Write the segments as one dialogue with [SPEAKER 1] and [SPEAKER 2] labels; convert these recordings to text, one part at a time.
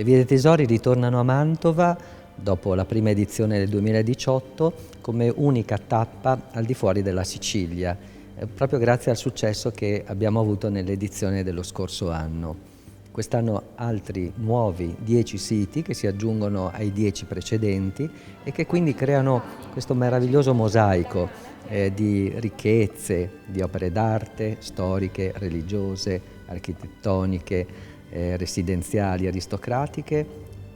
[SPEAKER 1] Le Vie dei Tesori ritornano a Mantova dopo la prima edizione del 2018 come unica tappa al di fuori della Sicilia, proprio grazie al successo che abbiamo avuto nell'edizione dello scorso anno. Quest'anno altri nuovi 10 siti che si aggiungono ai 10 precedenti e che quindi creano questo meraviglioso mosaico di ricchezze, di opere d'arte, storiche, religiose, architettoniche, residenziali, aristocratiche,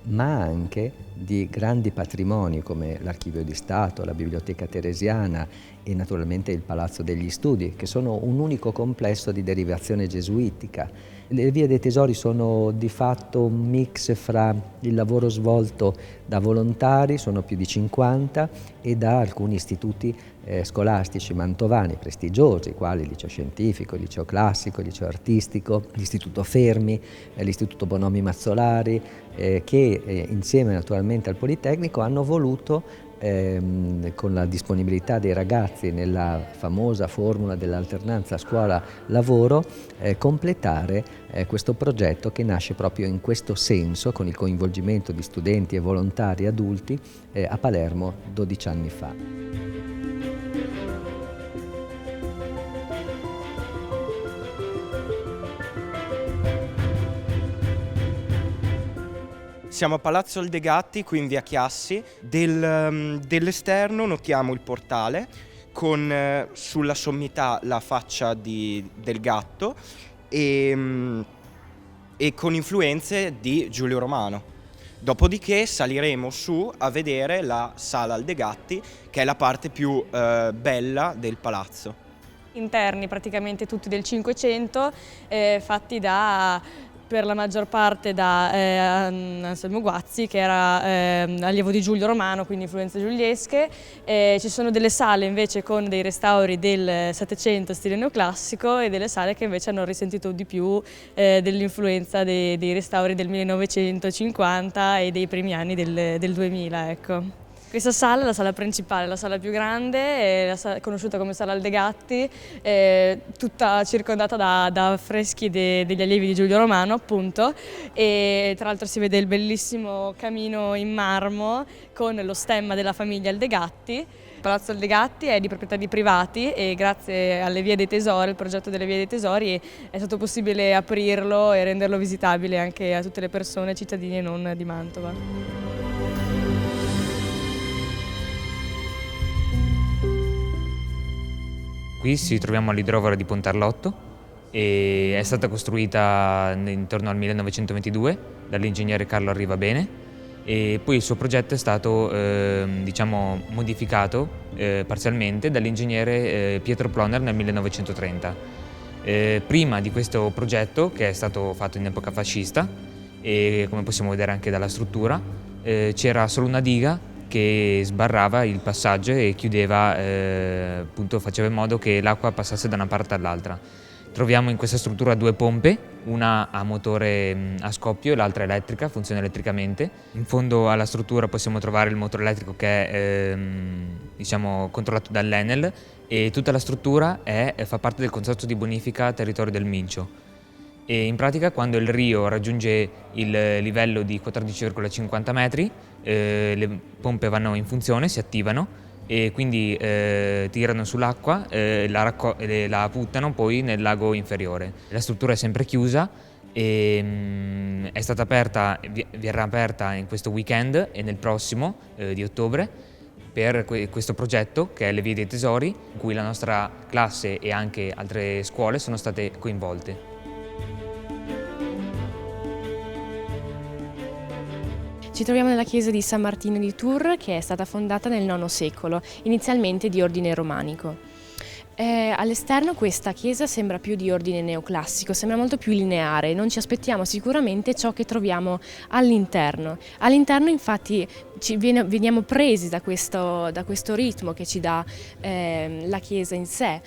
[SPEAKER 1] ma anche di grandi patrimoni come l'Archivio di Stato, la Biblioteca Teresiana e naturalmente il Palazzo degli Studi, che sono un unico complesso di derivazione gesuitica. Le Vie dei Tesori sono di fatto un mix fra il lavoro svolto da volontari, sono più di 50, e da alcuni istituti scolastici mantovani prestigiosi, quali il Liceo Scientifico, il Liceo Classico, il Liceo Artistico, l'Istituto Fermi, l'Istituto Bonomi Mazzolari, che insieme naturalmente al Politecnico hanno voluto, con la disponibilità dei ragazzi nella famosa formula dell'alternanza scuola-lavoro, completare questo progetto che nasce proprio in questo senso, con il coinvolgimento di studenti e volontari adulti a Palermo 12 anni fa.
[SPEAKER 2] Siamo a Palazzo Aldegatti, qui in via Chiassi. Dell'esterno notiamo il portale con sulla sommità la faccia del gatto e con influenze di Giulio Romano. Dopodiché saliremo su a vedere la Sala Aldegatti, che è la parte più bella del palazzo.
[SPEAKER 3] Interni praticamente tutti del Cinquecento, fatti per la maggior parte da Anselmo Guazzi, che era allievo di Giulio Romano, quindi influenze giuliesche. Ci sono delle sale invece con dei restauri del Settecento stile neoclassico e delle sale che invece hanno risentito di più dell'influenza dei restauri del 1950 e dei primi anni del 2000, ecco. Questa sala è la sala principale, la sala più grande, conosciuta come Sala Aldegatti, tutta circondata da affreschi degli allievi di Giulio Romano, appunto, e tra l'altro si vede il bellissimo camino in marmo con lo stemma della famiglia Aldegatti. Il Palazzo Aldegatti è di proprietà di privati e grazie alle Vie dei Tesori, il progetto delle Vie dei Tesori, è stato possibile aprirlo e renderlo visitabile anche a tutte le persone, cittadini e non di Mantova.
[SPEAKER 4] Qui ci troviamo all'idrovora di Pontarlotto e è stata costruita intorno al 1922 dall'ingegnere Carlo Arrivabene e poi il suo progetto è stato modificato parzialmente dall'ingegnere Pietro Ploner nel 1930. Prima di questo progetto, che è stato fatto in epoca fascista e come possiamo vedere anche dalla struttura, c'era solo una diga che sbarrava il passaggio e chiudeva, appunto faceva in modo che l'acqua passasse da una parte all'altra. Troviamo in questa struttura due pompe, una a motore a scoppio e l'altra elettrica, funziona elettricamente. In fondo alla struttura possiamo trovare il motore elettrico che è controllato dall'Enel e tutta la struttura fa parte del consorzio di bonifica territorio del Mincio. E in pratica quando il Rio raggiunge il livello di 14,50 metri le pompe vanno in funzione, si attivano e quindi tirano sull'acqua e la buttano poi nel lago inferiore. La struttura è sempre chiusa e è stata aperta, verrà aperta in questo weekend e nel prossimo di ottobre per questo progetto che è le Vie dei Tesori, in cui la nostra classe e anche altre scuole sono state coinvolte.
[SPEAKER 5] Ci troviamo nella chiesa di San Martino di Tours, che è stata fondata nel IX secolo, inizialmente di ordine romanico. All'esterno questa chiesa sembra più di ordine neoclassico, sembra molto più lineare, non ci aspettiamo sicuramente ciò che troviamo all'interno. All'interno infatti veniamo presi da questo ritmo che ci dà la chiesa in sé.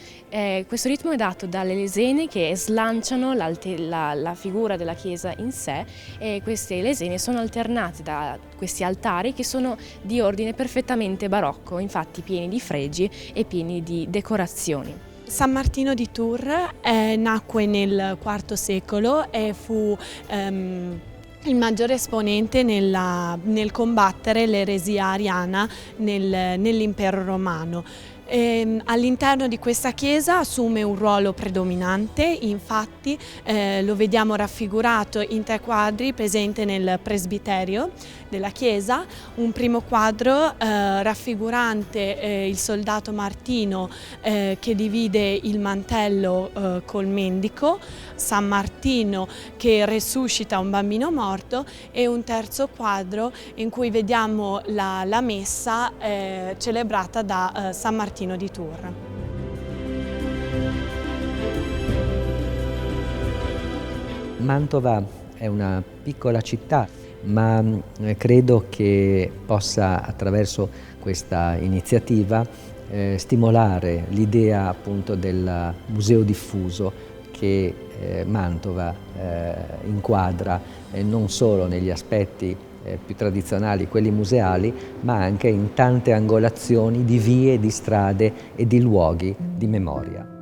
[SPEAKER 5] Questo ritmo è dato dalle lesene che slanciano la figura della chiesa in sé e queste lesene sono alternate da questi altari che sono di ordine perfettamente barocco, infatti pieni di fregi e pieni di decorazioni.
[SPEAKER 6] San Martino di Tours nacque nel IV secolo e fu il maggiore esponente nel combattere l'eresia ariana nell'impero romano. All'interno di questa chiesa assume un ruolo predominante, infatti lo vediamo raffigurato in 3 quadri presenti nel presbiterio della chiesa. Un primo quadro raffigurante il soldato Martino che divide il mantello col mendico, San Martino che resuscita un bambino morto, e un terzo quadro in cui vediamo la messa celebrata da San Martino di Tours.
[SPEAKER 1] Mantova è una piccola città, ma credo che possa, attraverso questa iniziativa, stimolare l'idea appunto del museo diffuso che Mantova inquadra non solo negli aspetti più tradizionali, quelli museali, ma anche in tante angolazioni di vie, di strade e di luoghi di memoria.